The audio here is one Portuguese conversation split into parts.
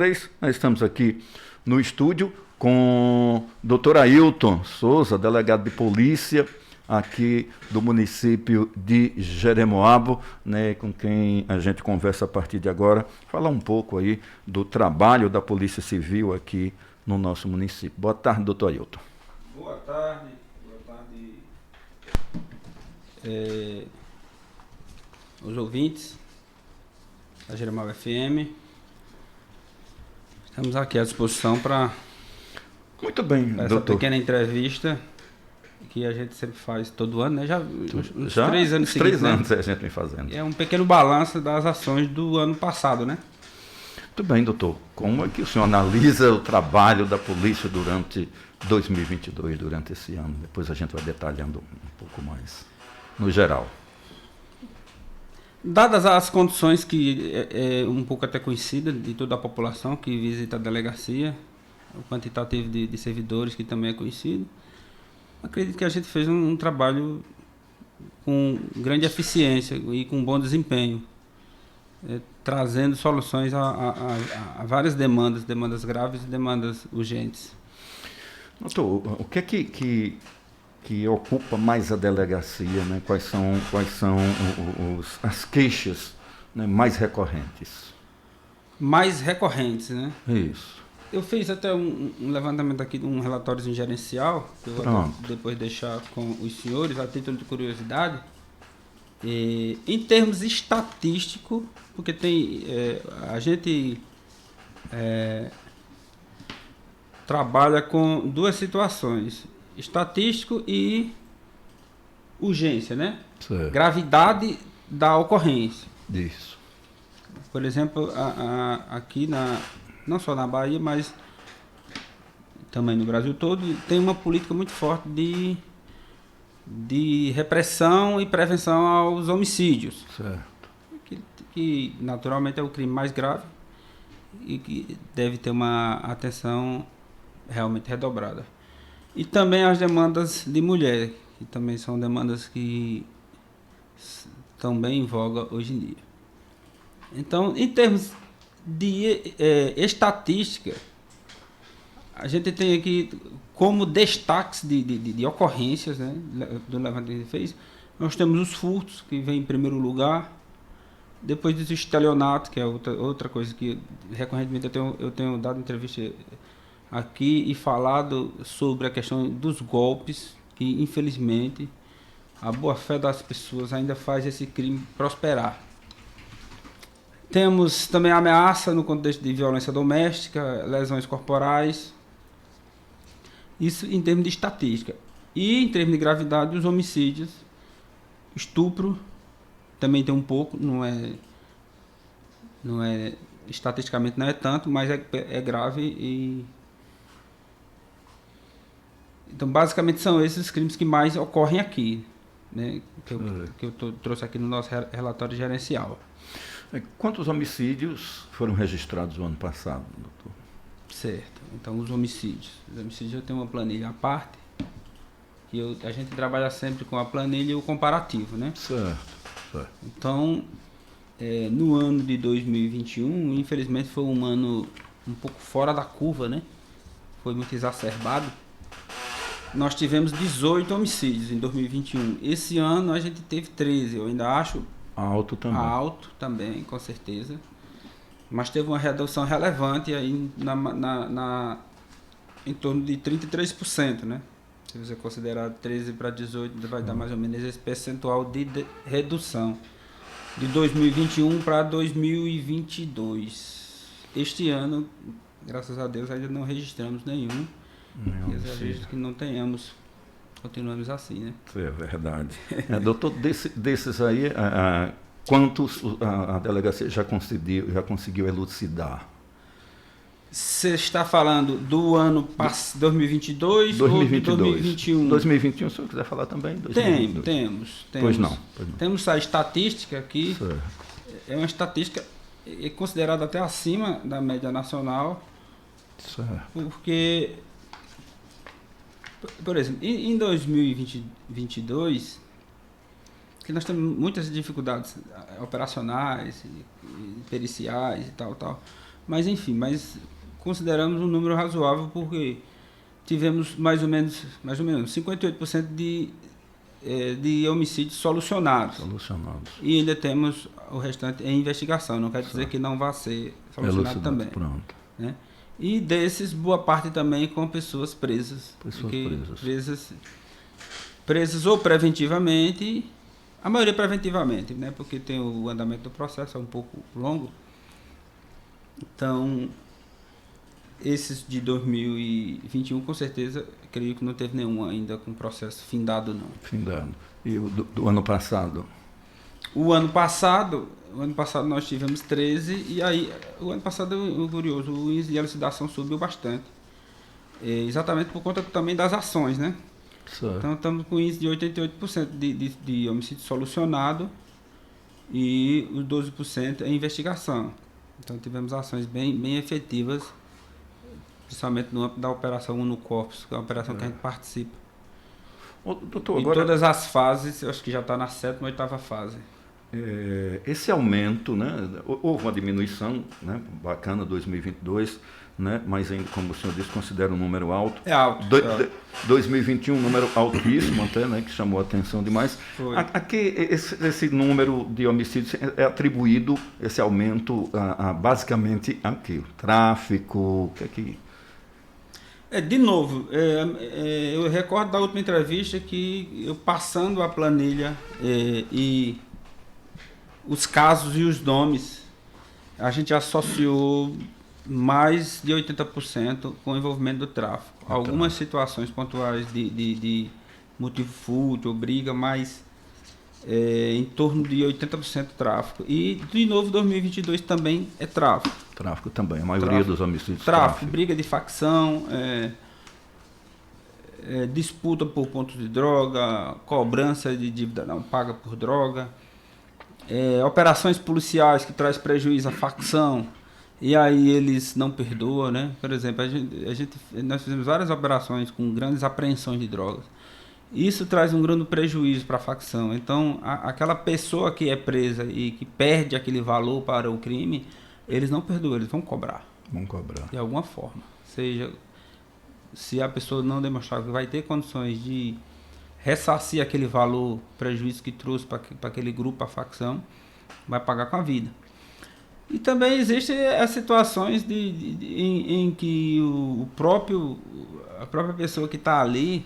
Nós estamos aqui no estúdio com o Dr. Ailton Souza, delegado de polícia aqui do município de Jeremoabo, né, com quem a gente conversa a partir de agora, falar um pouco aí do trabalho da Polícia Civil aqui no nosso município. Boa tarde, doutor Ailton. Boa tarde. Os ouvintes da Jeremoabo FM. Estamos aqui à disposição para essa doutor, pequena entrevista que a gente sempre faz todo ano, né? Já 3 anos seguidos. 3 anos, né? A gente vem fazendo. É um pequeno balanço das ações do ano passado, né? Muito bem, doutor. Como é que o senhor analisa o trabalho da polícia durante 2022, durante esse ano? Depois a gente vai detalhando um pouco mais, no geral. Dadas as condições que é um pouco até conhecida de toda a população que visita a delegacia, o quantitativo de servidores que também é conhecido, acredito que a gente fez um trabalho com grande eficiência e com bom desempenho, trazendo soluções a várias demandas graves e demandas urgentes. Doutor, o que é que ocupa mais a delegacia, né? Quais são as queixas, né, mais recorrentes? Mais recorrentes, né? Isso. Eu fiz até um levantamento aqui de um relatório gerencial, que eu vou depois deixar com os senhores, a título de curiosidade. Em termos estatísticos, porque a gente trabalha com duas situações: estatístico e urgência, né? Certo. Gravidade da ocorrência. Isso. Por exemplo, aqui não só na Bahia, mas também no Brasil todo, tem uma política muito forte de repressão e prevenção aos homicídios. Certo. Que naturalmente é o crime mais grave e que deve ter uma atenção realmente redobrada. E também as demandas de mulher, que também são demandas que estão bem em voga hoje em dia. Então, em termos de estatística, a gente tem aqui como destaques de ocorrências, né, do levantamento que a gente fez. Nós temos os furtos, que vem em primeiro lugar. Depois disso, o estelionato, que é outra coisa que recorrentemente eu tenho dado entrevista aqui e falado sobre a questão dos golpes, que infelizmente a boa-fé das pessoas ainda faz esse crime prosperar. Temos também a ameaça no contexto de violência doméstica, lesões corporais, isso em termos de estatística. E em termos de gravidade, os homicídios, estupro, também tem um pouco, não é estatisticamente não é tanto, mas é grave e... Então, basicamente, são esses crimes que mais ocorrem aqui, né, que eu trouxe aqui no nosso relatório gerencial. Quantos homicídios foram registrados no ano passado, doutor? Certo. Então, os homicídios. Os homicídios eu tenho uma planilha à parte, que a gente trabalha sempre com a planilha e o comparativo, né? Certo. Então, no ano de 2021, infelizmente, foi um ano um pouco fora da curva, né? Foi muito exacerbado. Nós tivemos 18 homicídios em 2021. Esse ano a gente teve 13. Eu ainda acho alto também, com certeza. Mas teve uma redução relevante aí em torno de 33%, né? Se você considerar 13 para 18, vai dar mais ou menos esse percentual de redução de 2021 para 2022. Este ano, graças a Deus, ainda não registramos nenhum. E às vezes que não tenhamos, continuamos assim, né? É verdade. Doutor, desses aí, quantos a delegacia já conseguiu elucidar? Você está falando do ano 2022 ou de 2021? 2021, se eu quiser falar também. 2022. Temos. Pois não. Temos a estatística aqui. Certo. É uma estatística considerada até acima da média nacional. Certo. Porque, por exemplo, em 2022, que nós temos muitas dificuldades operacionais, periciais e tal. Mas enfim, consideramos um número razoável porque tivemos mais ou menos 58% de homicídios solucionados. E ainda temos o restante em investigação. Não quer dizer que não vá ser solucionado também. Pronto. Né? E desses, boa parte também com pessoas presas. Presas ou preventivamente, a maioria preventivamente, né? Porque tem o andamento do processo, é um pouco longo. Então, esses de 2021, com certeza, creio que não teve nenhum ainda com processo findado, não. Findado. E o do ano passado? O ano passado nós tivemos 13, e aí, o ano passado, curioso, o índice de elucidação subiu bastante. Exatamente por conta também das ações, né? Certo. Então, estamos com índice de 88% de homicídio solucionado e os 12% em investigação. Então, tivemos ações bem efetivas, principalmente no âmbito da Operação Uno Corpus, que é uma operação que a gente participa. Doutor, em todas as fases, eu acho que já está na 7ª ou 8ª fase. Esse aumento, né, houve uma diminuição, né, bacana, 2022, né, mas ainda, como o senhor disse, considera um número alto. É alto. 2021, um número altíssimo até, né, que chamou a atenção demais. Aqui, esse número de homicídios é atribuído, esse aumento, basicamente a quê? Tráfico, o que é que... De novo, eu recordo da última entrevista que eu passando a planilha e os casos e os nomes, a gente associou mais de 80% com o envolvimento do tráfico. Algumas situações pontuais de motivo fútil ou briga, mas em torno de 80% tráfico. E, de novo, 2022 também é tráfico. Tráfico também, a maioria dos homicídios. Tráfico, briga de facção, disputa por pontos de droga, cobrança de dívida não paga por droga, operações policiais que traz prejuízo à facção, e aí eles não perdoam, né? Por exemplo, nós fizemos várias operações com grandes apreensões de drogas. Isso traz um grande prejuízo para a facção. Então, aquela pessoa que é presa e que perde aquele valor para o crime, eles não perdoam, eles vão cobrar. Vão cobrar. De alguma forma. Seja, se a pessoa não demonstrar que vai ter condições de ressarcir aquele valor, prejuízo que trouxe para aquele grupo, a facção, vai pagar com a vida. E também existem as situações em que a própria pessoa que está ali,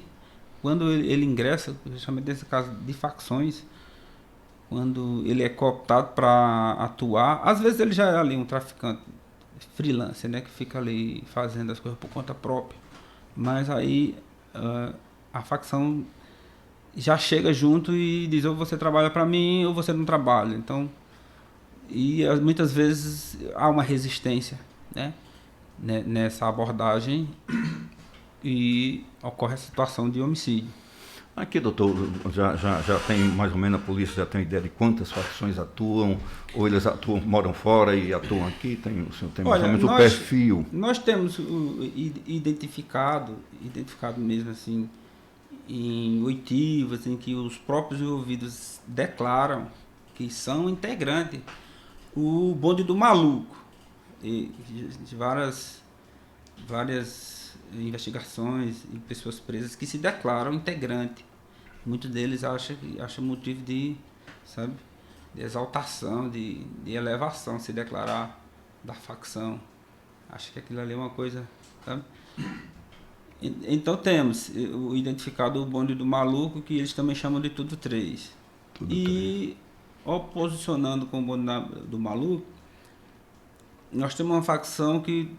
quando ele ingressa, principalmente nesse caso de facções, quando ele é cooptado para atuar, às vezes ele já é ali um traficante freelancer, né, que fica ali fazendo as coisas por conta própria, mas aí a facção já chega junto e diz: ou você trabalha para mim ou você não trabalha. Então, e muitas vezes há uma resistência, né, nessa abordagem e ocorre a situação de homicídio. Aqui, doutor, já tem mais ou menos, a polícia já tem ideia de quantas facções atuam, ou eles moram fora e atuam aqui? O senhor tem mais ou menos o perfil? Nós temos identificado mesmo assim, em oitivas, em que os próprios envolvidos declaram que são integrantes. O bonde do maluco, de várias investigações e pessoas presas que se declaram integrante. Muitos deles acham motivo de exaltação, de elevação, se declarar da facção. Acho que aquilo ali é uma coisa, sabe? Então temos o identificado o bonde do maluco, que eles também chamam de Tudo 3. Oposicionando com o bonde do maluco, nós temos uma facção que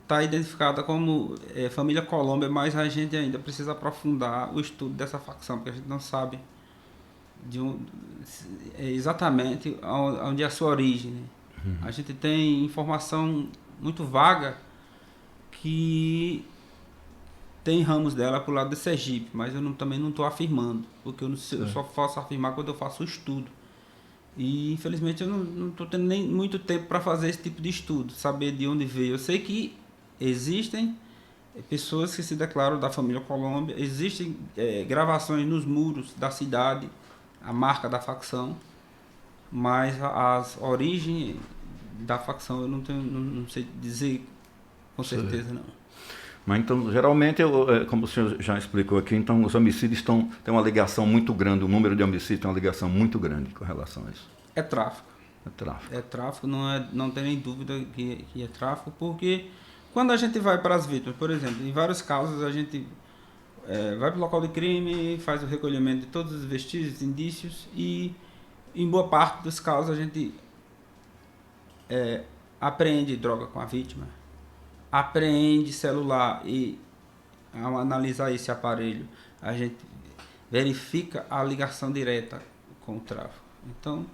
está identificada como Família Colômbia, mas a gente ainda precisa aprofundar o estudo dessa facção, porque a gente não sabe exatamente onde é a sua origem. Né? A gente tem informação muito vaga que tem ramos dela para o lado de Sergipe, mas eu também não estou afirmando, porque eu só posso afirmar quando eu faço o estudo. E infelizmente eu não estou tendo nem muito tempo para fazer esse tipo de estudo, saber de onde veio. Eu sei que existem pessoas que se declaram da família Colômbia, existem gravações nos muros da cidade, a marca da facção, mas as origens da facção eu não sei dizer com certeza, não. Mas então, geralmente, como o senhor já explicou aqui, então os homicídios têm uma ligação muito grande, o número de homicídios tem uma ligação muito grande com relação a isso. É tráfico. É tráfico. É tráfico, não tem nem dúvida que é tráfico, porque quando a gente vai para as vítimas, por exemplo, em vários casos a gente vai para o local de crime, faz o recolhimento de todos os vestígios, indícios, e em boa parte dos casos a gente apreende droga com a vítima, apreende celular, e ao analisar esse aparelho a gente verifica a ligação direta com o tráfico. Então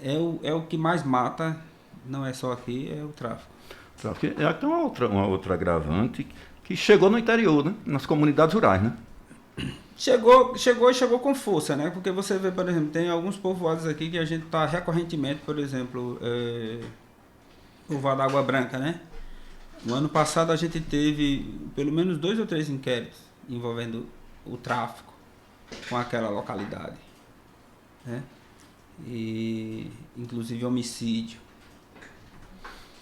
é o que mais mata, não é só aqui, é o tráfico. Tem uma outra agravante que chegou no interior, né? Nas comunidades rurais, né? Chegou com força, né? Porque você vê, por exemplo, tem alguns povoados aqui que a gente está recorrentemente, por exemplo, povoado Água Branca, né? No ano passado a gente teve pelo menos 2 ou 3 inquéritos envolvendo o tráfico com aquela localidade, né? E inclusive homicídio.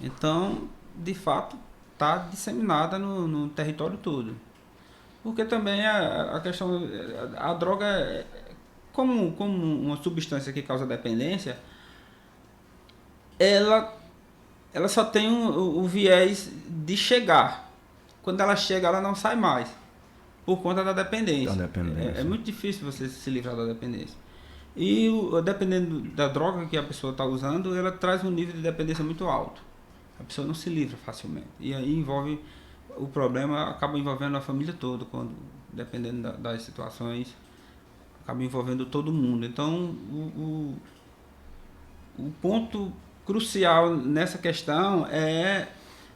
Então, de fato, está disseminada no território todo. Porque também a questão, a droga, como uma substância que causa dependência, ela só tem o viés de chegar. Quando ela chega, ela não sai mais, por conta da dependência. É muito difícil você se livrar da dependência. E dependendo da droga que a pessoa está usando, ela traz um nível de dependência muito alto. A pessoa não se livra facilmente. E aí o problema acaba envolvendo a família toda, dependendo das situações, acaba envolvendo todo mundo. Então, o ponto crucial nessa questão é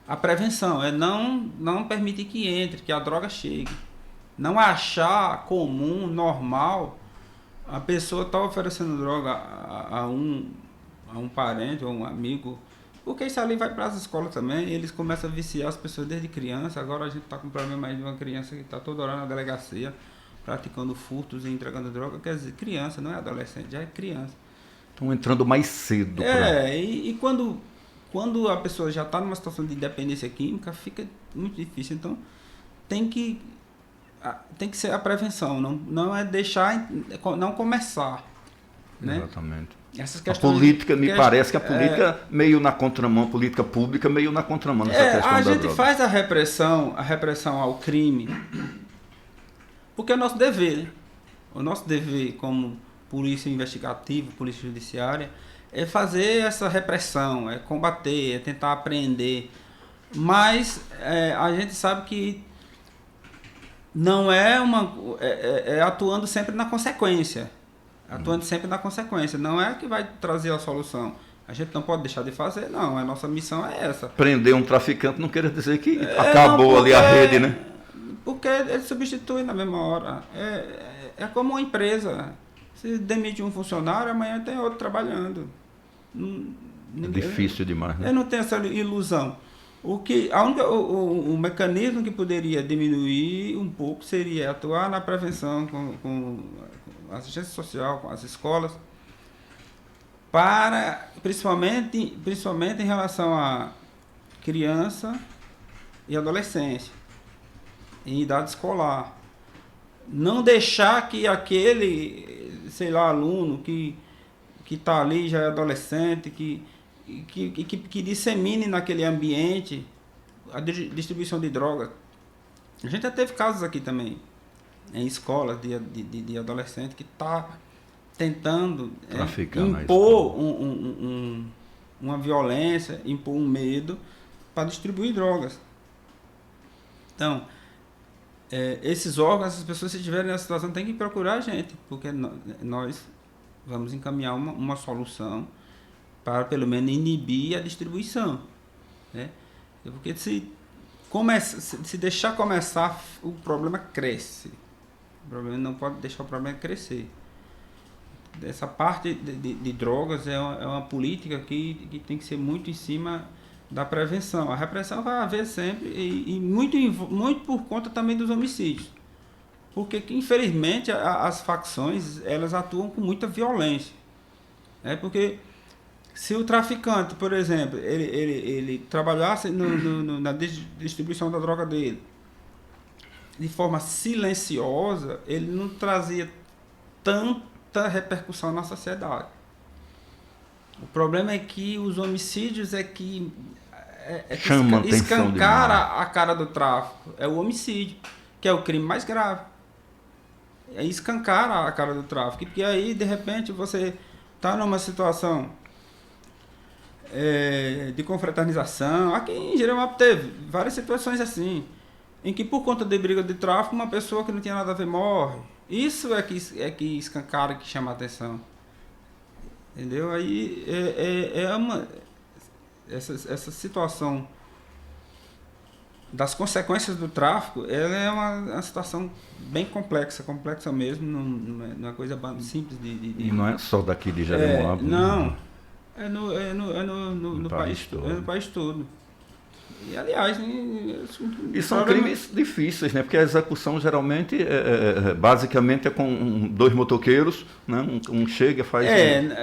a prevenção, é não permitir que entre, que a droga chegue. Não achar comum, normal, a pessoa está oferecendo droga a um parente ou um amigo, porque isso ali vai para as escolas também, e eles começam a viciar as pessoas desde criança. Agora a gente está com um problema aí de uma criança que está toda hora na delegacia, praticando furtos e entregando droga. Quer dizer, criança, não é adolescente, já é criança. Estão entrando mais cedo. E quando a pessoa já está numa situação de dependência química, fica muito difícil. Então, tem que ser a prevenção, não é deixar, não começar. Né? Exatamente. Essas a política, me parece que a política meio na contramão, a política pública meio na contramão nessa questão da droga. A gente faz a repressão ao crime, porque é o nosso dever, né? O nosso dever como polícia investigativa, polícia judiciária, é fazer essa repressão, é combater, é tentar apreender. Mas a gente sabe que não é atuando sempre na consequência. Atuando sempre na consequência. Não é que vai trazer a solução. A gente não pode deixar de fazer, não. A nossa missão é essa. Prender um traficante não quer dizer que acabou ali a rede, né? Porque ele substitui na mesma hora. É como uma empresa. Se demite um funcionário, amanhã tem outro trabalhando. É difícil demais, né? Eu não tenho essa ilusão. O mecanismo que poderia diminuir um pouco seria atuar na prevenção com assistência social, com as escolas, principalmente em relação a criança e adolescência, em idade escolar. Não deixar que aquele, aluno que está ali, já é adolescente, que dissemine naquele ambiente a distribuição de drogas. A gente já teve casos aqui também, em escolas de adolescente que está tentando impor uma violência, impor um medo para distribuir drogas. Então, esses órgãos, essas pessoas, se estiverem nessa situação, têm que procurar a gente, porque nós vamos encaminhar uma solução para, pelo menos, inibir a distribuição. Né? Porque se deixar começar, o problema cresce. O problema não pode deixar o problema crescer. Essa parte de drogas é uma política que tem que ser muito em cima da prevenção. A repressão vai haver sempre e muito por conta também dos homicídios. Porque, infelizmente, as facções elas atuam com muita violência. Porque Se o traficante, por exemplo, ele trabalhasse na distribuição da droga dele de forma silenciosa, ele não trazia tanta repercussão na sociedade. O problema é que os homicídios escancara a cara do tráfico. É o homicídio, que é o crime mais grave. É escancara a cara do tráfico. Porque aí, de repente, você está numa situação de confraternização. Aqui em Jeremoabo teve várias situações assim, em que por conta de briga de tráfico, uma pessoa que não tinha nada a ver morre. Isso é que escancara, que chama a atenção. Entendeu? Aí essa situação das consequências do tráfico, ela é uma situação bem complexa mesmo, não é uma coisa simples de... E não é só daqui de Jeremoabo. Não, no país todo. É no país todo. E, aliás, e são crimes difíceis, né? Porque a execução geralmente, basicamente, é com dois motoqueiros, né? Um chega e faz...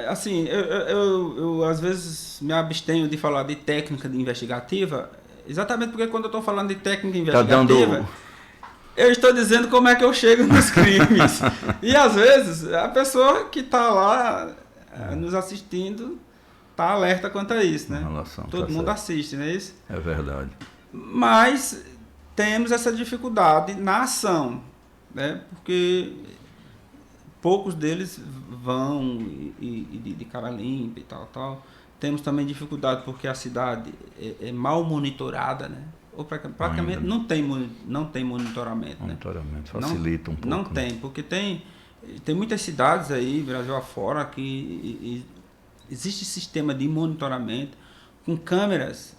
assim, eu às vezes me abstenho de falar de técnica investigativa, exatamente porque quando eu estou falando de técnica investigativa, eu estou dizendo como é que eu chego nos crimes. E, às vezes, a pessoa que está lá nos assistindo está alerta quanto a isso, né? Todo mundo assiste, não é isso? É verdade. Mas temos essa dificuldade na ação, né? Porque poucos deles vão de cara limpa e tal. Temos também dificuldade porque a cidade é mal monitorada, né? Ou praticamente não tem monitoramento. Monitoramento facilita um pouco. Não tem, porque tem muitas cidades aí, Brasil afora, que existe sistema de monitoramento com câmeras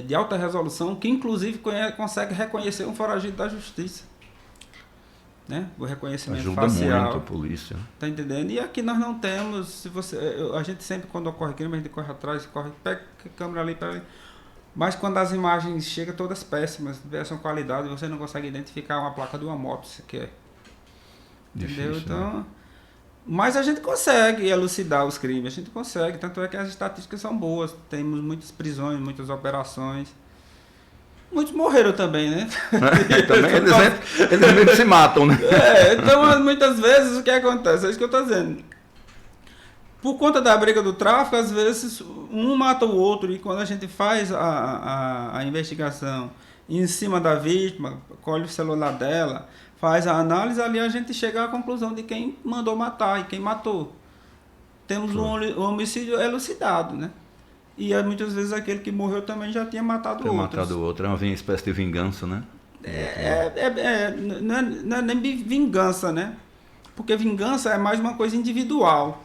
de alta resolução que inclusive consegue reconhecer um foragido da justiça, né? O reconhecimento ajuda facial. Muito a polícia. Tá entendendo? E aqui nós não temos. A gente sempre, quando ocorre crime, a gente corre atrás, pega a câmera ali para ali. Mas quando as imagens chegam todas péssimas, de péssima qualidade, você não consegue identificar uma placa de uma moto sequer. Entendeu? Difícil, Então, né? mas a gente consegue elucidar os crimes, a gente consegue, tanto é que as estatísticas são boas, temos muitas prisões, muitas operações. Muitos morreram também, né? Também eles mesmo se matam, né? Então muitas vezes o que acontece? É isso que eu estou dizendo. Por conta da briga do tráfico, às vezes um mata o outro, e quando a gente faz a investigação em cima da vítima, colhe o celular dela, faz a análise, ali a gente chega à conclusão de quem mandou matar e quem matou. Temos um homicídio elucidado, né? E muitas vezes aquele que morreu também já tinha matado o outro. É uma espécie de vingança, né? Não é nem vingança, né? Porque vingança é mais uma coisa individual.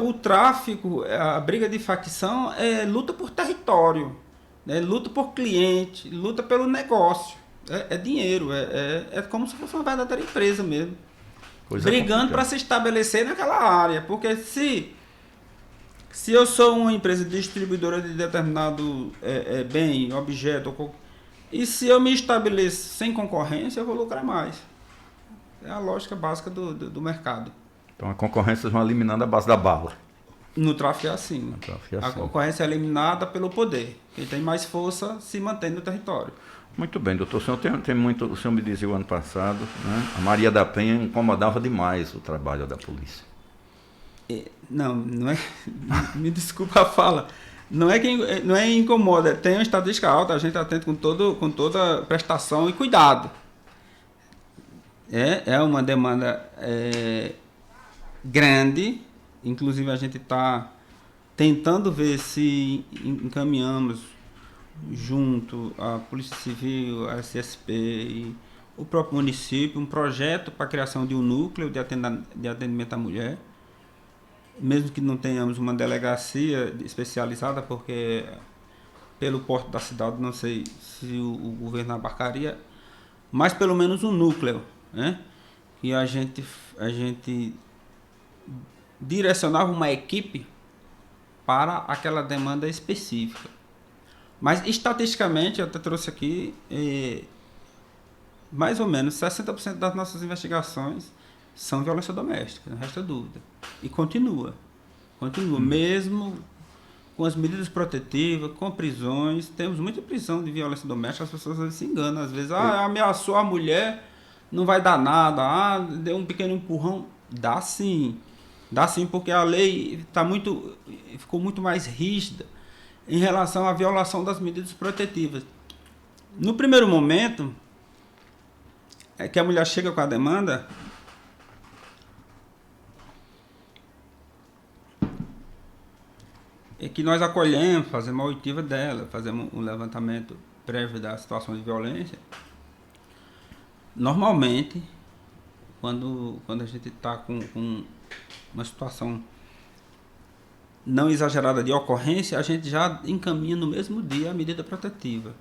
O tráfico, a briga de facção é luta por território, né? Luta por cliente, luta pelo negócio. É dinheiro, é como se fosse uma verdadeira empresa mesmo. Brigando para se estabelecer naquela área. Porque se eu sou uma empresa distribuidora de determinado bem, objeto, e se eu me estabeleço sem concorrência, eu vou lucrar mais. É a lógica básica do mercado. Então a concorrência vão eliminando a base da bala. No tráfico é assim. A concorrência é eliminada pelo poder. Quem tem mais força se mantém no território. Muito bem, doutor. O senhor tem muito. O senhor me dizia o ano passado, né? A Maria da Penha incomodava demais o trabalho da polícia. Não é. Me desculpa a fala. Não é incomoda. Tem uma estatística alta, a gente está atento com toda prestação e cuidado. É uma demanda grande. Inclusive a gente está tentando ver se encaminhamos junto à Polícia Civil, à SSP e o próprio município um projeto para a criação de um núcleo de atendimento à mulher, mesmo que não tenhamos uma delegacia especializada, porque pelo porte da cidade não sei se o governo abarcaria, mas pelo menos um núcleo, né? E a gente direcionava uma equipe para aquela demanda específica. Mas, estatisticamente, eu até trouxe aqui, mais ou menos 60% das nossas investigações são violência doméstica, não resta dúvida. E continua. Mesmo com as medidas protetivas, com prisões. Temos muita prisão de violência doméstica, as pessoas às vezes se enganam. Às vezes, ameaçou a mulher, não vai dar nada. Deu um pequeno empurrão. Dá sim. Dá sim, porque a lei ficou muito mais rígida em relação à violação das medidas protetivas. No primeiro momento, é que a mulher chega com a demanda, é que nós acolhemos, fazemos a oitiva dela, fazemos um levantamento prévio da situação de violência. Normalmente, quando a gente está com uma situação não exagerada de ocorrência, a gente já encaminha no mesmo dia a medida protetiva.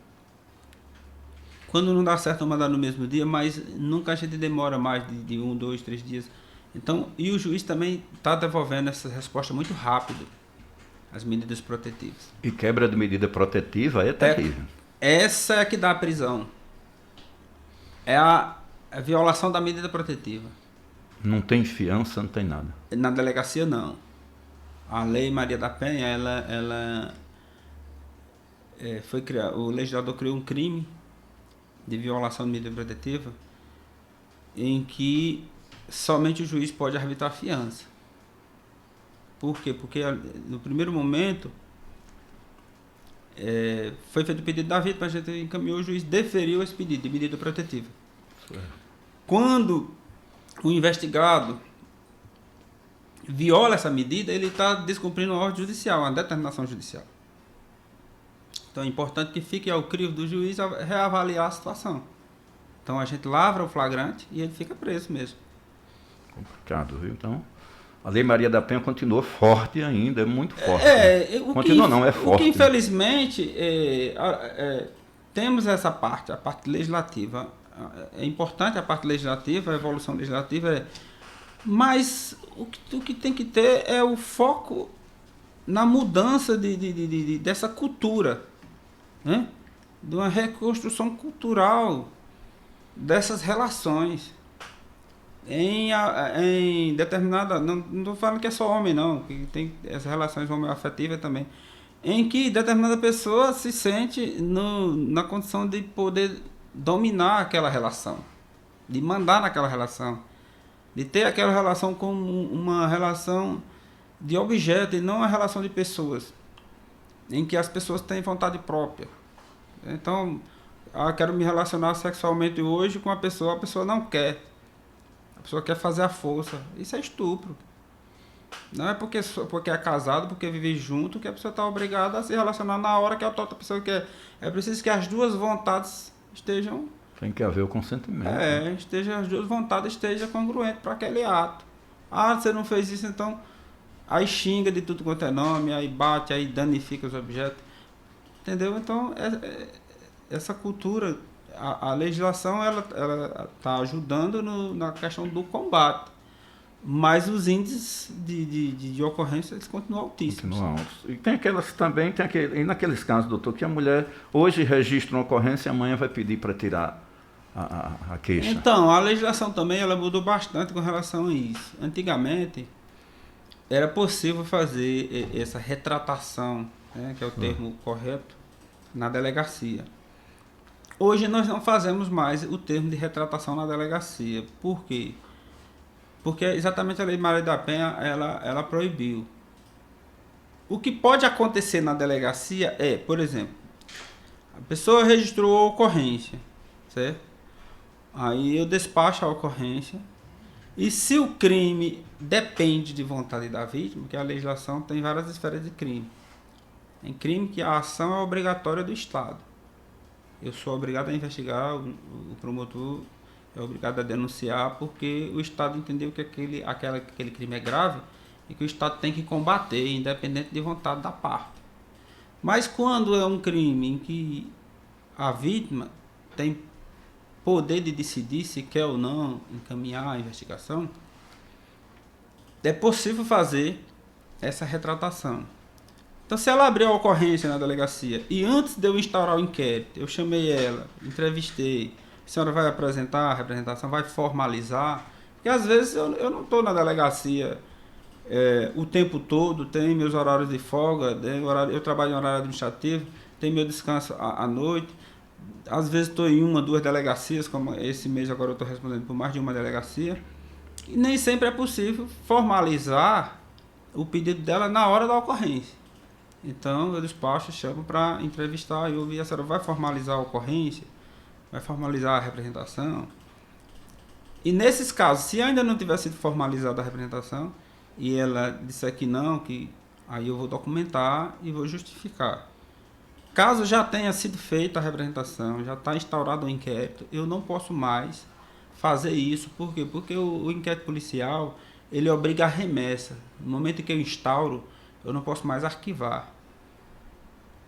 Quando não dá certo mandar no mesmo dia, mas nunca a gente demora mais de 1, 2, 3 dias. Então, e o juiz também está devolvendo essa resposta muito rápido, as medidas protetivas. E quebra de medida protetiva é terrível. Essa é que dá a prisão. É a violação da medida protetiva. Não tem fiança, não tem nada. Na delegacia, não. A Lei Maria da Penha, foi criada. O legislador criou um crime de violação de medida protetiva em que somente o juiz pode arbitrar fiança. Por quê? Porque no primeiro momento foi feito o pedido da vítima, a gente encaminhou, o juiz deferiu esse pedido de medida protetiva. Quando o investigado viola essa medida, ele está descumprindo uma ordem judicial, uma determinação judicial. Então é importante que fique ao crivo do juiz reavaliar a situação. Então a gente lavra o flagrante e ele fica preso mesmo. Complicado, viu? Então, a Lei Maria da Penha continua forte ainda, é muito forte. Continua não, é forte. O que infelizmente temos essa parte, a parte legislativa. É importante a parte legislativa, a evolução legislativa, mas o que tem que ter é o foco na mudança dessa cultura, né? De uma reconstrução cultural dessas relações em determinada, não estou falando que é só homem não, que tem essas relações homoafetivas também, em que determinada pessoa se sente na condição de poder dominar aquela relação, de mandar naquela relação, de ter aquela relação como uma relação de objeto e não uma relação de pessoas, em que as pessoas têm vontade própria. Então, quero me relacionar sexualmente hoje com a pessoa não quer. A pessoa quer fazer a força. Isso é estupro. Não é porque é casado, porque vive junto, que a pessoa está obrigada a se relacionar na hora que a outra pessoa quer. É preciso que as duas vontades estejam... Tem que haver o consentimento. As duas vontades estejam congruentes para aquele ato. Você não fez isso, então... Aí xinga de tudo quanto é nome, aí bate, aí danifica os objetos. Entendeu? Então, essa cultura, a legislação, ela está ajudando na questão do combate. Mas os índices de ocorrência, eles continuam altíssimos. Continuam altos. E tem aquelas também, e naqueles casos, doutor, que a mulher hoje registra uma ocorrência e amanhã vai pedir para tirar a queixa. Então, a legislação também ela mudou bastante com relação a isso. Antigamente, era possível fazer essa retratação, né, que é o termo correto, na delegacia. Hoje nós não fazemos mais o termo de retratação na delegacia. Por quê? Porque exatamente a Lei Maria da Penha, ela proibiu. O que pode acontecer na delegacia por exemplo, a pessoa registrou a ocorrência, certo? Aí eu despacho a ocorrência, e se o crime depende de vontade da vítima, porque a legislação tem várias esferas de crime. Em crime que a ação é obrigatória do Estado. Eu sou obrigado a investigar, o promotor é obrigado a denunciar, porque o Estado entendeu que aquele crime é grave e que o Estado tem que combater, independente de vontade da parte. Mas quando é um crime em que a vítima tem poder de decidir se quer ou não encaminhar a investigação, é possível fazer essa retratação. Então, se ela abriu a ocorrência na delegacia e antes de eu instaurar o inquérito, eu chamei ela, entrevistei, a senhora vai apresentar a representação, vai formalizar, porque às vezes eu não estou na delegacia o tempo todo, tem meus horários de folga, eu trabalho em horário administrativo, tem meu descanso à noite. Às vezes estou em 1, 2 delegacias, como esse mês agora eu estou respondendo por mais de uma delegacia. E nem sempre é possível formalizar o pedido dela na hora da ocorrência. Então eu despacho, chamo para entrevistar e ouvir: a senhora vai formalizar a ocorrência? Vai formalizar a representação? E nesses casos, se ainda não tiver sido formalizada a representação e ela disser que não, aí eu vou documentar e vou justificar. Caso já tenha sido feita a representação, já está instaurado o inquérito, eu não posso mais fazer isso. Por quê? Porque o inquérito policial, ele obriga a remessa. No momento em que eu instauro, eu não posso mais arquivar.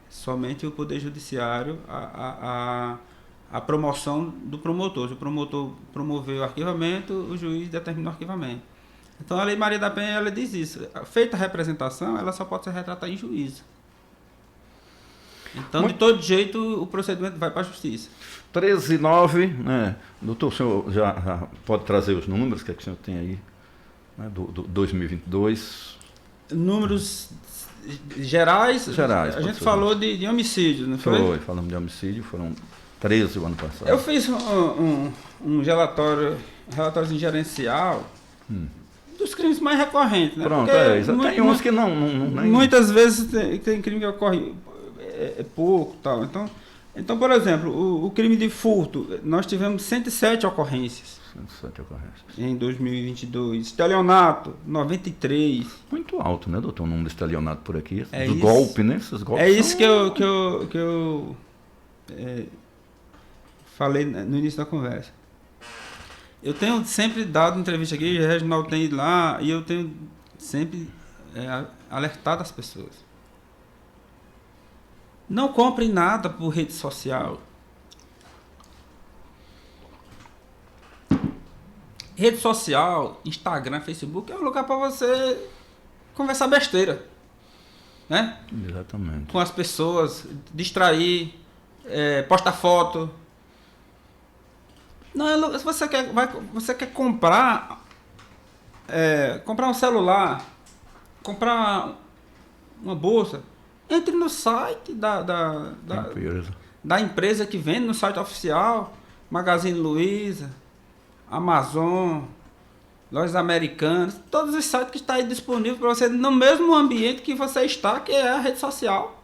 Somente o Poder Judiciário, a promoção do promotor. Se o promotor promoveu o arquivamento, o juiz determina o arquivamento. Então a Lei Maria da Penha, ela diz isso. Feita a representação, ela só pode ser retratada em juízo. Então, de todo jeito, o procedimento vai para a justiça. 13,9, né? Doutor, o senhor já pode trazer os números que o senhor tem aí, né? do 2022? Números gerais? A gente falou de homicídio, não foi? Falamos de homicídio, foram 13 o ano passado. Eu fiz um relatório gerencial dos crimes mais recorrentes, né? Pronto, tem uns que não nem... Muitas vezes tem crime que ocorre pouco, tal. Então, por exemplo, o crime de furto, nós tivemos 107 ocorrências. 107 ocorrências. Em 2022. Estelionato, 93. Muito alto, né, doutor? O número de estelionato por aqui. Dos golpes, né? Esses golpes isso que eu falei no início da conversa. Eu tenho sempre dado entrevista aqui, o Reginaldo tem ido lá, e eu tenho sempre alertado as pessoas. Não compre nada por rede social. Rede social, Instagram, Facebook, é um lugar para você conversar besteira, né? Exatamente. Com as pessoas, distrair, postar foto. Não, se você quer comprar um celular, comprar uma bolsa, entre no site da empresa que vende, no site oficial, Magazine Luiza, Amazon, Lojas Americanas, todos os sites que estão aí disponíveis para você no mesmo ambiente que você está, que é a rede social.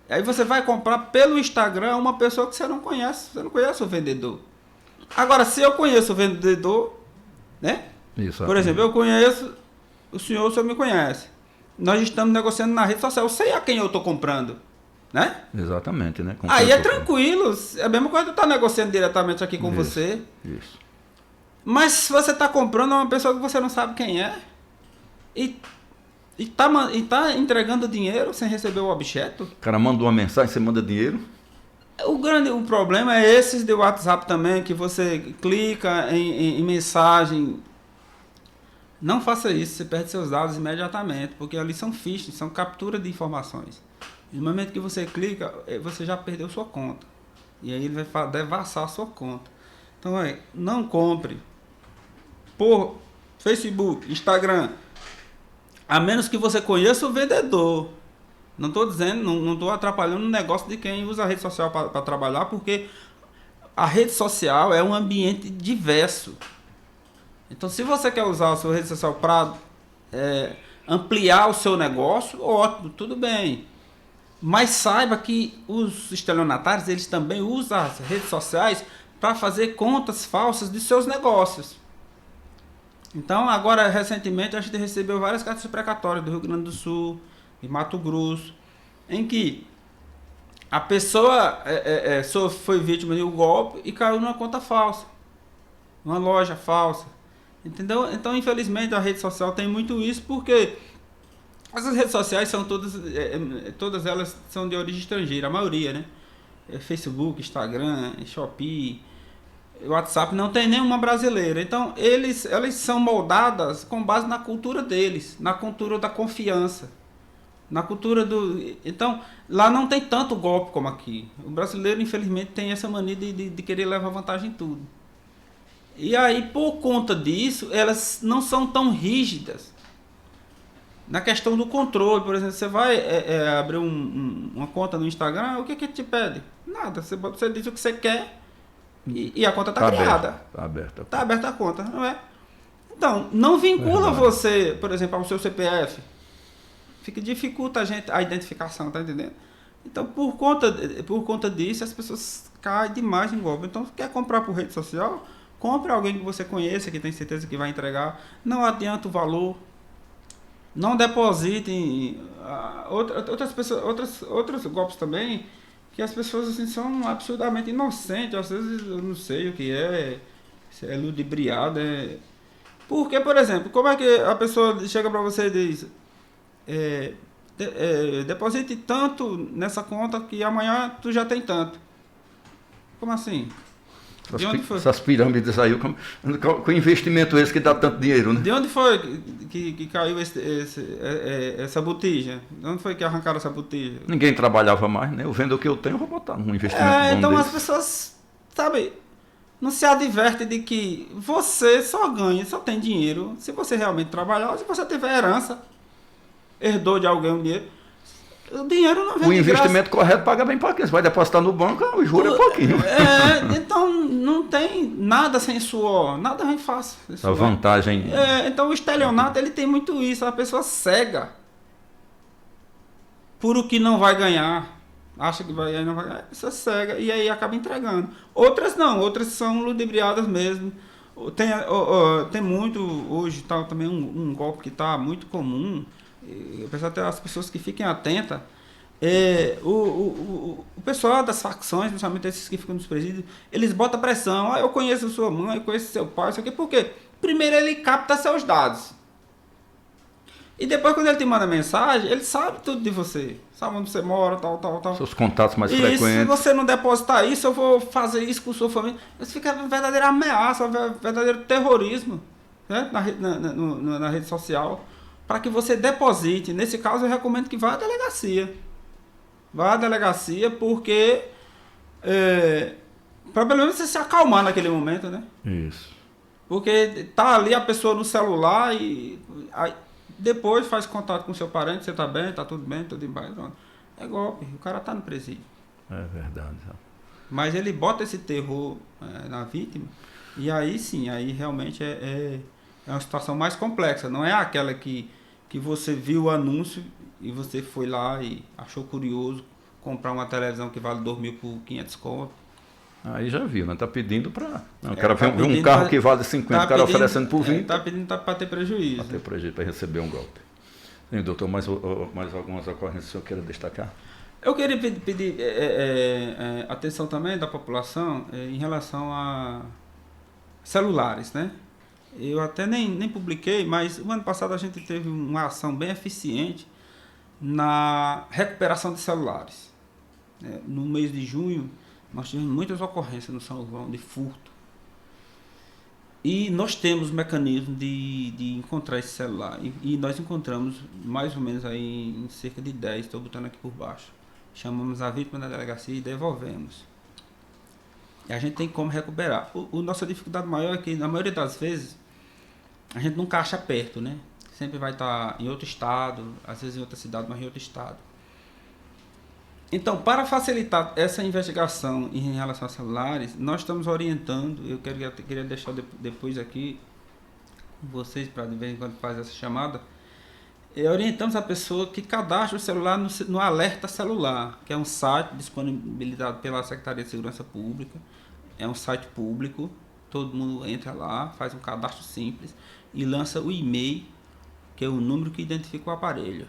Aí você vai comprar pelo Instagram uma pessoa que você não conhece o vendedor. Agora, se eu conheço o vendedor, né? Por exemplo, eu conheço o senhor me conhece. Nós estamos negociando na rede social, eu sei a quem eu estou comprando, né? Exatamente, né? Aí é tranquilo, é a mesma coisa de estar negociando diretamente aqui com você. Isso. Mas se você está comprando uma pessoa que você não sabe quem é, e tá entregando dinheiro sem receber o objeto. O cara manda uma mensagem, você manda dinheiro. O problema é esses de WhatsApp também, que você clica em mensagem. Não faça isso, você perde seus dados imediatamente, porque ali são phishing, são captura de informações. No momento que você clica, você já perdeu sua conta. E aí ele vai devassar a sua conta. Então, não compre por Facebook, Instagram, a menos que você conheça o vendedor. Não estou dizendo, não estou atrapalhando o negócio de quem usa a rede social para trabalhar, porque a rede social é um ambiente diverso. Então, se você quer usar a sua rede social para ampliar o seu negócio, ótimo, tudo bem. Mas saiba que os estelionatários, eles também usam as redes sociais para fazer contas falsas de seus negócios. Então, agora, recentemente, a gente recebeu várias cartas precatórias do Rio Grande do Sul, de Mato Grosso, em que a pessoa foi vítima de um golpe e caiu numa conta falsa, numa loja falsa. Entendeu? Então, infelizmente, a rede social tem muito isso, porque essas redes sociais são todas elas são de origem estrangeira, a maioria, né? Facebook, Instagram, Shopee, WhatsApp, não tem nenhuma brasileira. Então, elas são moldadas com base na cultura deles, na cultura da confiança, na cultura do... Então, lá não tem tanto golpe como aqui. O brasileiro, infelizmente, tem essa mania de querer levar vantagem em tudo. E aí, por conta disso, elas não são tão rígidas. Na questão do controle, por exemplo, você vai abrir uma conta no Instagram, o que te pede? Nada, você diz o que você quer e a conta está criada. Está aberta. Está aberta a conta, não é? Então, não vincula você, por exemplo, ao seu CPF. Dificulta a identificação, tá entendendo? Então, por conta disso, as pessoas caem demais em golpe. Então, quer comprar por rede social? Compre alguém que você conheça, que tem certeza que vai entregar. Não adianta o valor. Não depositem. Outras pessoas, outros golpes também, que as pessoas assim, são absurdamente inocentes. Às vezes eu não sei o que se é ludibriado. Porque, por exemplo, como é que a pessoa chega para você e diz: deposite tanto nessa conta que amanhã tu já tem tanto. Como assim? De onde foi? Essas pirâmides aí, com investimento esse que dá tanto dinheiro, né? De onde foi que caiu essa botija? De onde foi que arrancaram essa botija? Ninguém trabalhava mais, né? Eu vendo o que eu tenho, eu vou botar um investimento bom então desse. as pessoas, sabe, não se advertem de que você só ganha, só tem dinheiro se você realmente trabalhar, se você tiver herança, herdou de alguém o dinheiro. O dinheiro não vem o investimento correto paga bem pouquinho. Você vai depositar no banco, o juro é pouquinho. Então não tem nada sem suor, nada vem fácil. A vantagem. Então o estelionato ele tem muito isso, a pessoa cega por o que não vai ganhar. Acha que vai ganhar, não vai ganhar, a pessoa cega e aí acaba entregando. Outras não, outras são ludibriadas mesmo. Tem muito hoje também um golpe que está muito comum. Eu penso até as pessoas que fiquem atentas. O pessoal das facções, principalmente esses que ficam nos presídios, eles botam pressão. Eu conheço sua mãe, eu conheço seu pai, isso aqui. Por quê? Primeiro ele capta seus dados. E depois, quando ele te manda mensagem, ele sabe tudo de você. Sabe onde você mora, tal. Seus contatos mais frequentes. Se você não depositar isso, eu vou fazer isso com sua família. Isso fica uma verdadeira ameaça, um verdadeiro terrorismo, né? Na rede social. Para que você deposite. Nesse caso, eu recomendo que vá à delegacia. Vá à delegacia porque para pelo menos você se acalmar naquele momento, né? Isso. Porque tá ali a pessoa no celular e aí, depois faz contato com seu parente, você tá bem, tá tudo bem, tudo em paz. É golpe, o cara tá no presídio. É verdade. Mas ele bota esse terror na vítima e aí sim, aí realmente é uma situação mais complexa. Não é aquela que você viu o anúncio e você foi lá e achou curioso comprar uma televisão que vale 2.000 por 500 conto. Aí já viu, né? Tá pedindo para... O cara vê um carro que vale 50, o cara oferecendo por 20. Tá pedindo para ter prejuízo. Para ter prejuízo, para receber um golpe. Sim, doutor, mais algumas ocorrências que o senhor queira destacar? Eu queria pedir atenção também da população em relação a celulares, né? Eu até nem publiquei, mas o ano passado a gente teve uma ação bem eficiente na recuperação de celulares. No mês de junho, nós tivemos muitas ocorrências no São João de furto. E nós temos mecanismo de encontrar esse celular. E nós encontramos mais ou menos aí em cerca de 10, estou botando aqui por baixo. Chamamos a vítima da delegacia e devolvemos. E a gente tem como recuperar. Nossa dificuldade maior é que, na maioria das vezes, a gente nunca acha perto, né? Sempre vai estar em outro estado, às vezes em outra cidade, mas em outro estado. Então, para facilitar essa investigação em relação a celulares, nós estamos orientando, eu queria deixar depois aqui com vocês, para de vez em quando fazer essa chamada, orientamos a pessoa que cadastre o celular no Alerta Celular, que é um site disponibilizado pela Secretaria de Segurança Pública, é um site público, todo mundo entra lá, faz um cadastro simples e lança o e-mail, que é o número que identifica o aparelho.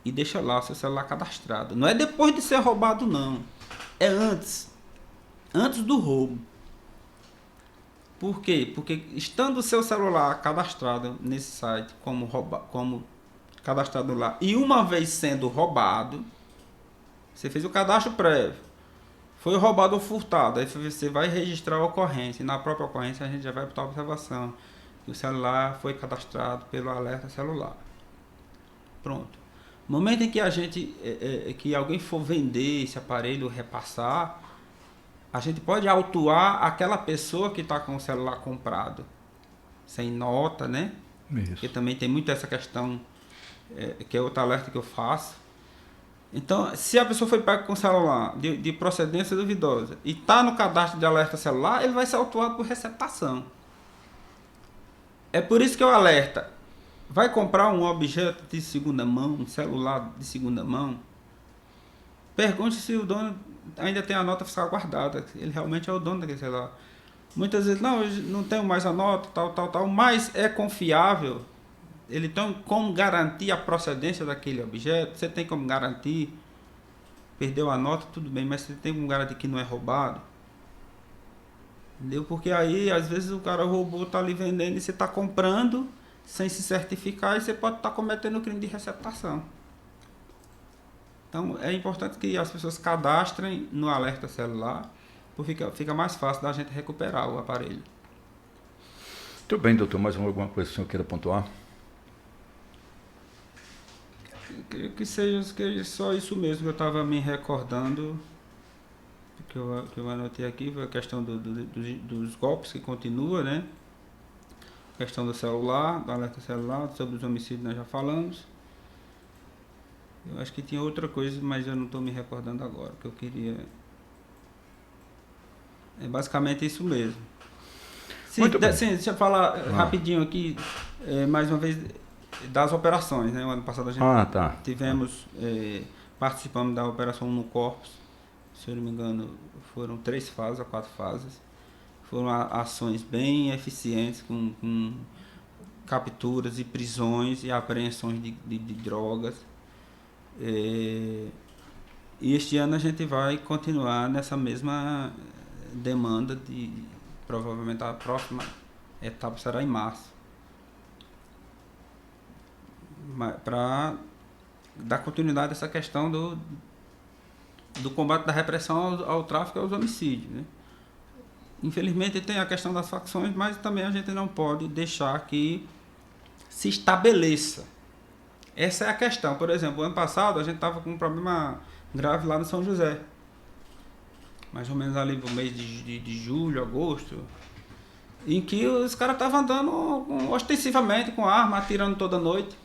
E deixa lá o seu celular cadastrado. Não é depois de ser roubado, não. É antes. Antes do roubo. Por quê? Porque estando o seu celular cadastrado nesse site como cadastrado lá, e uma vez sendo roubado, você fez o cadastro prévio, foi roubado ou furtado, aí você vai registrar a ocorrência. E na própria ocorrência a gente já vai botar a observação que o celular foi cadastrado pelo Alerta Celular. Pronto. No momento em que que alguém for vender esse aparelho, repassar, a gente pode autuar aquela pessoa que está com o celular comprado, sem nota, né? Isso. Porque também tem muito essa questão, que é outro alerta que eu faço. Então, se a pessoa foi pega com celular de procedência duvidosa e está no cadastro de alerta celular, ele vai ser autuado por receptação. É por isso que eu alerta. Vai comprar um objeto de segunda mão, um celular de segunda mão, pergunte se o dono ainda tem a nota fiscal guardada. Ele realmente é o dono daquele celular. Muitas vezes, não, eu não tenho mais a nota, tal, mas é confiável. Ele tem como garantir a procedência daquele objeto, você tem como garantir. Perdeu a nota, tudo bem, mas você tem como garantir que não é roubado. Entendeu? Porque aí, às vezes, o cara roubou, tá ali vendendo e você tá comprando sem se certificar e você pode estar cometendo crime de receptação. Então, é importante que as pessoas cadastrem no alerta celular, porque fica mais fácil da gente recuperar o aparelho. Muito bem, doutor. Mais alguma coisa que o senhor queira pontuar? Creio que seja só isso mesmo que eu estava me recordando, que eu anotei aqui, foi a questão dos golpes que continua, né? A questão do celular, do alerta celular, sobre os homicídios nós já falamos. Eu acho que tinha outra coisa, mas eu não estou me recordando agora, que eu queria... É basicamente isso mesmo. Deixa eu falar rapidinho aqui, mais uma vez, das operações, né? O ano passado a gente tivemos, participamos da operação no Corpus, se eu não me engano, foram 3 fases ou 4 fases. Foram ações bem eficientes, com capturas e prisões e apreensões de drogas. E este ano a gente vai continuar nessa mesma demanda provavelmente a próxima etapa será em março, para dar continuidade a essa questão do combate da repressão ao tráfico e aos homicídios, né? Infelizmente tem a questão das facções, mas também a gente não pode deixar que se estabeleça. Essa é a questão. Por exemplo, ano passado a gente estava com um problema grave lá no São José. Mais ou menos ali no mês de julho, agosto, em que os caras estavam andando ostensivamente com arma, atirando toda noite.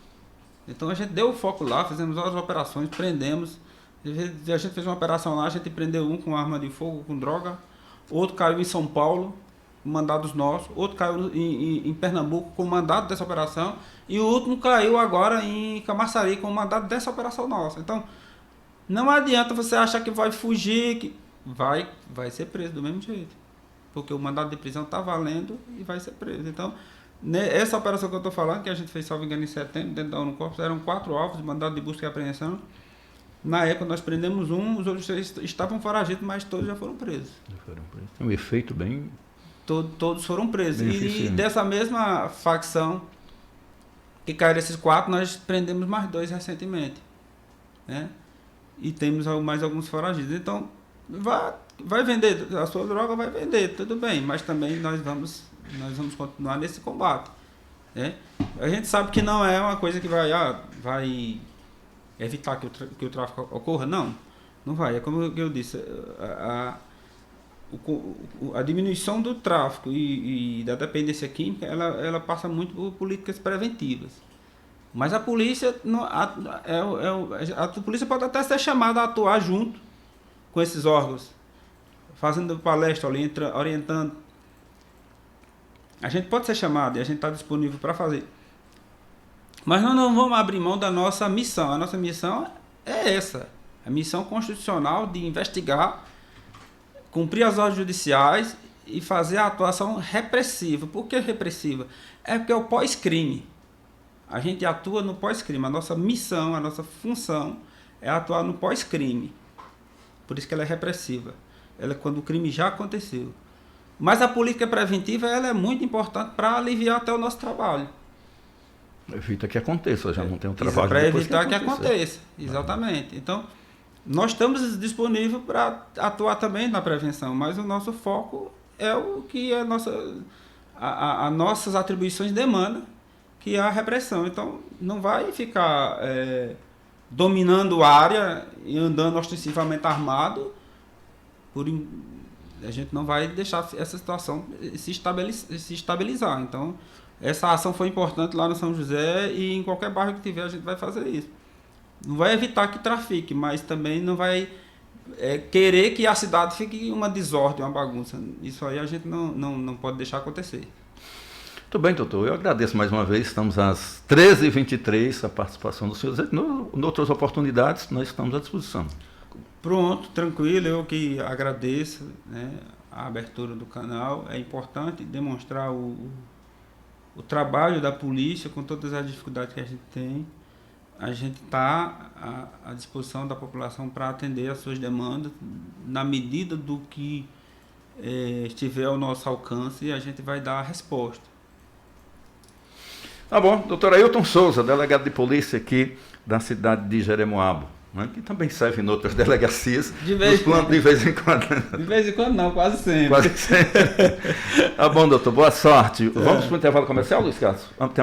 Então a gente deu o foco lá, fizemos várias operações, prendemos. A gente fez uma operação lá, a gente prendeu um com arma de fogo, com droga. Outro caiu em São Paulo, com mandados nossos. Outro caiu em Pernambuco, com mandado dessa operação. E o último caiu agora em Camaçari, com mandado dessa operação nossa. Então, não adianta você achar que vai fugir, que vai ser preso do mesmo jeito. Porque o mandado de prisão está valendo e vai ser preso. Então, essa operação que eu estou falando, que a gente fez, salvo engano, em setembro, dentro da ONU Corpus, eram 4 alvos de mandado de busca e apreensão. Na época nós prendemos um, os outros 3 estavam foragidos, mas todos já foram presos. Um efeito bem... Todos foram presos. E dessa mesma facção que caíram esses 4, nós prendemos mais 2 recentemente, né? E temos mais alguns foragidos. Então, vai vender, a sua droga vai vender, tudo bem, mas também nós vamos continuar nesse combate, né? A gente sabe que não é uma coisa que vai evitar que o tráfico ocorra, não vai. É como eu disse, a diminuição do tráfico e da dependência química, ela passa muito por políticas preventivas. Mas a polícia, a polícia pode até ser chamada a atuar junto com esses órgãos, fazendo palestra, orientando. A gente pode ser chamado e a gente está disponível para fazer. Mas nós não vamos abrir mão da nossa missão. A nossa missão é essa. A missão constitucional de investigar, cumprir as ordens judiciais e fazer a atuação repressiva. Por que repressiva? É porque é o pós-crime. A gente atua no pós-crime. A nossa missão, a nossa função é atuar no pós-crime. Por isso que ela é repressiva. Ela é quando o crime já aconteceu. Mas a política preventiva ela é muito importante para aliviar até o nosso trabalho. Evita que aconteça, já não tem um trabalho para evitar que aconteça. Exatamente. Então, nós estamos disponíveis para atuar também na prevenção, mas o nosso foco é o que as nossas atribuições demandam, que é a repressão. Então, não vai ficar dominando a área e andando ostensivamente armado A gente não vai deixar essa situação se estabilizar. Então, essa ação foi importante lá no São José e em qualquer bairro que tiver a gente vai fazer isso. Não vai evitar que trafique, mas também não vai querer que a cidade fique uma desordem, uma bagunça. Isso aí a gente não pode deixar acontecer. Muito bem, doutor. Eu agradeço mais uma vvez. Estamos às 13h23, a participação dos senhores. Em outras oportunidades, nós estamos à disposição. Pronto, tranquilo. Eu que agradeço, né, a abertura do canal. É importante demonstrar o trabalho da polícia com todas as dificuldades que a gente tem. A gente está à disposição da população para atender as suas demandas na medida do que estiver ao nosso alcance, e a gente vai dar a resposta. Tá bom. Doutor Ailton Souza, delegado de polícia aqui da cidade de Jeremoabo, né, que também serve em outras delegacias, de vez em quando. De vez em quando não, quase sempre. Quase sempre. Tá bom, doutor. Boa sorte. Vamos para o intervalo comercial, Luiz Carlos? Vamos ter